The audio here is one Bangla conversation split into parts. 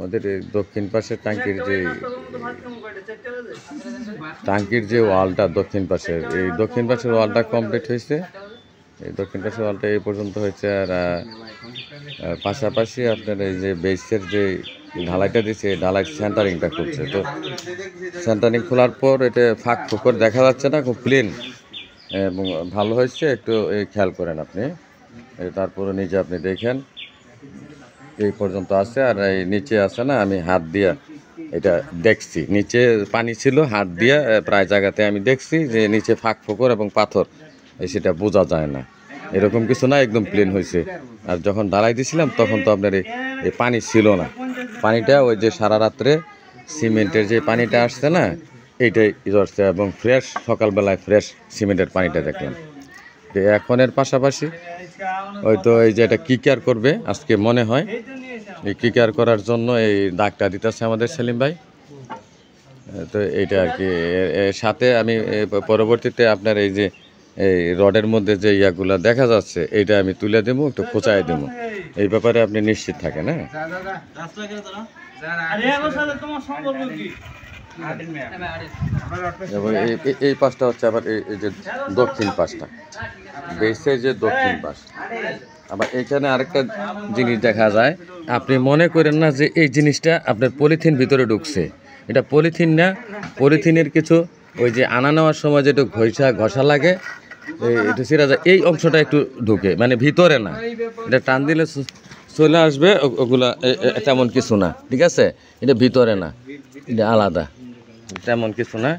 আমাদের দক্ষিণ পাশে টাঙ্কির যে ওয়ালটা দক্ষিণ পাশের ওয়ালটা কমপ্লিট হয়েছে। এই দক্ষিণ পাশের ওয়ালটা এই পর্যন্ত হয়েছে। আর পাশাপাশি আপনার এই যে বেসের যে ঢালাইটা দিচ্ছে, ঢালাই সেন্টারিংটা করছে। তো সেন্টারিং খোলার পর এটা ফাঁক ফুকর দেখা যাচ্ছে না, খুব ক্লিন এবং ভালো হয়েছে। একটু খেয়াল করেন আপনি, তারপরে নিজে আপনি দেখেন এই পর্যন্ত আছে। আর এই নিচে আছে না, আমি হাত দিয়া এটা দেখছি, নিচে পানি ছিল, হাত দিয়া প্রায় জায়গাতে আমি দেখছি যে নিচে ফাঁক ফোকর এবং পাথর, সেটা বোঝা যায় না, এরকম কিছু না, একদম প্লেন হয়েছে। আর যখন ঢালাই দিয়েছিলাম তখন তো আপনার এই পানি ছিল না, পানিটা ওই যে সারা রাত্রে সিমেন্টের যে পানিটা আসছে না, এইটাই আসছে এবং ফ্রেশ, সকালবেলায় ফ্রেশ সিমেন্টের পানিটা দেখলাম। এখনের পাশাপাশি হয়তো এই যে এটা কিকার করবে আজকে মনে হয়, এই কিকার করার জন্য এই দাগটা দিতেছে আমাদের সেলিম ভাই। তো এইটা আর কি, এর সাথে আমি পরবর্তীতে আপনার এই যে এই রডের মধ্যে যে ইয়াগুলো দেখা যাচ্ছে, এইটা আমি তুলে দেবো, একটু খোঁচাই দেবো, এই ব্যাপারে আপনি নিশ্চিত থাকেন। হ্যাঁ, এবং এই পাশটা হচ্ছে আবার এই যে দক্ষিণ পাশটা, বেসের যে দক্ষিণ পাশ। আবার এখানে আরেকটা জিনিস দেখা যায়, আপনি মনে করেন না যে এই জিনিসটা আপনার পলিথিন ভিতরে ঢুকছে, এটা পলিথিন না, পলিথিনের কিছু ওই যে আনা নেওয়ার সময় যেটা ঘষা লাগে, এটা ছিঁড়া যায়, এই অংশটা একটু ঢুকে, মানে ভিতরে না, এটা টান দিলে চলে আসবে, ওগুলা তেমন কিছু না, ঠিক আছে, এটা ভিতরে না, এটা আলাদা, তেমন কিছু না,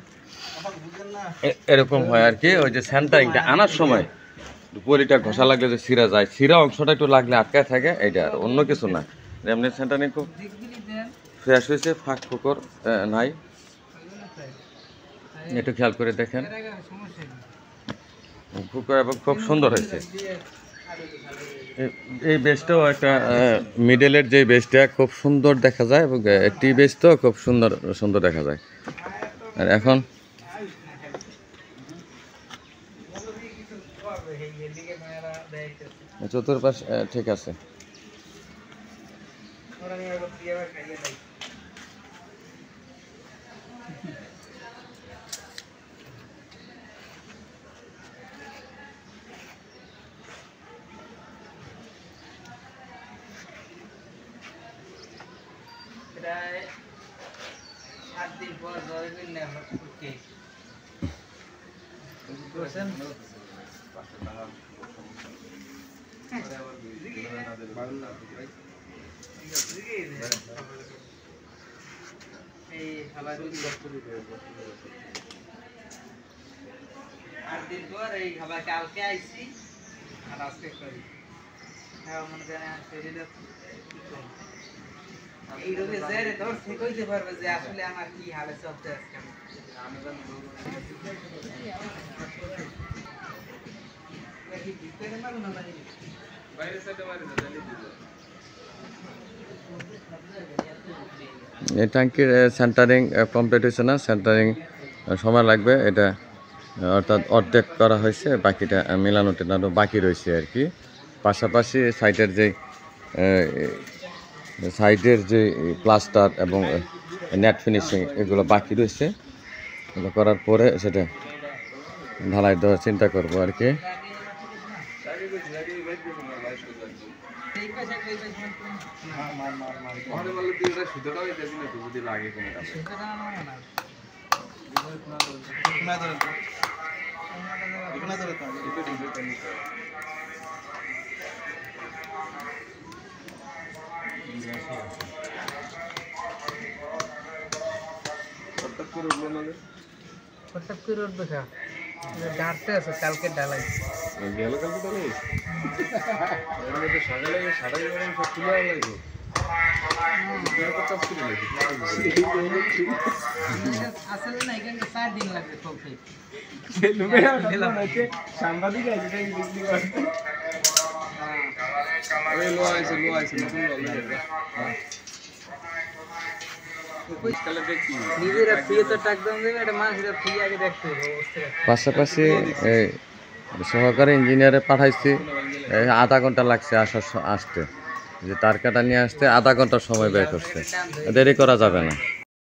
এরকম হয় আর কি। ওই যে সেন্টারিংটা আনার সময় পলিটা ঘষা লাগলে যে ছিঁড়া যায়, ছিঁড়া অংশটা একটু লাগলে আটকায় থাকে, এইটা আর অন্য কিছু না। এমনি সেন্টারিং খুব ফ্রেশ হয়েছে, ফাঁক ফুকর নাই, একটু খেয়াল করে দেখেন, ফুকর এবং খুব সুন্দর হয়েছে। এই বেসটাও একটা মিডলের যে বেসটা খুব সুন্দর দেখা যায়, এবং একটি বেস তো খুব সুন্দর দেখা যায়। আর এখন চতুর্পাশ ঠিক আছে। কালকে আইছি আর আজকে করি, এই রোগে জেরে তোর ঠিক হইতে পারবে যে আসলে আমার কি হালে চলতে আজকে। এই ট্যাঙ্কির সেন্টারিং কমপ্লিট হয়েছে না, সেন্টারিং সময় লাগবে, এটা অর্থাৎ অর্ধেক করা হয়েছে, বাকিটা মেলানো টেলানো বাকি রয়েছে আর কি। পাশাপাশি সাইডের যে প্লাস্টার এবং নেট ফিনিশিং এগুলো বাকি রয়েছে, এগুলো করার পরে সেটা ঢালাই দেওয়ার চিন্তা করবো আর কি। ডাকতে আছে কালকে ডালাই গেল, কালকে ডালাই সকালে সব তুলে লাগবে। আসলে না, এখানে 4 দিন লাগবে সাংবাদিক আছে পাশাপাশি সহকারী ইঞ্জিনিয়ারে পাঠাইছি, আধা ঘন্টা লাগছে আসতে। যে তার কাটা নিয়ে আসতে আধা ঘন্টা সময় ব্যয় করছে, দেরি করা যাবে না।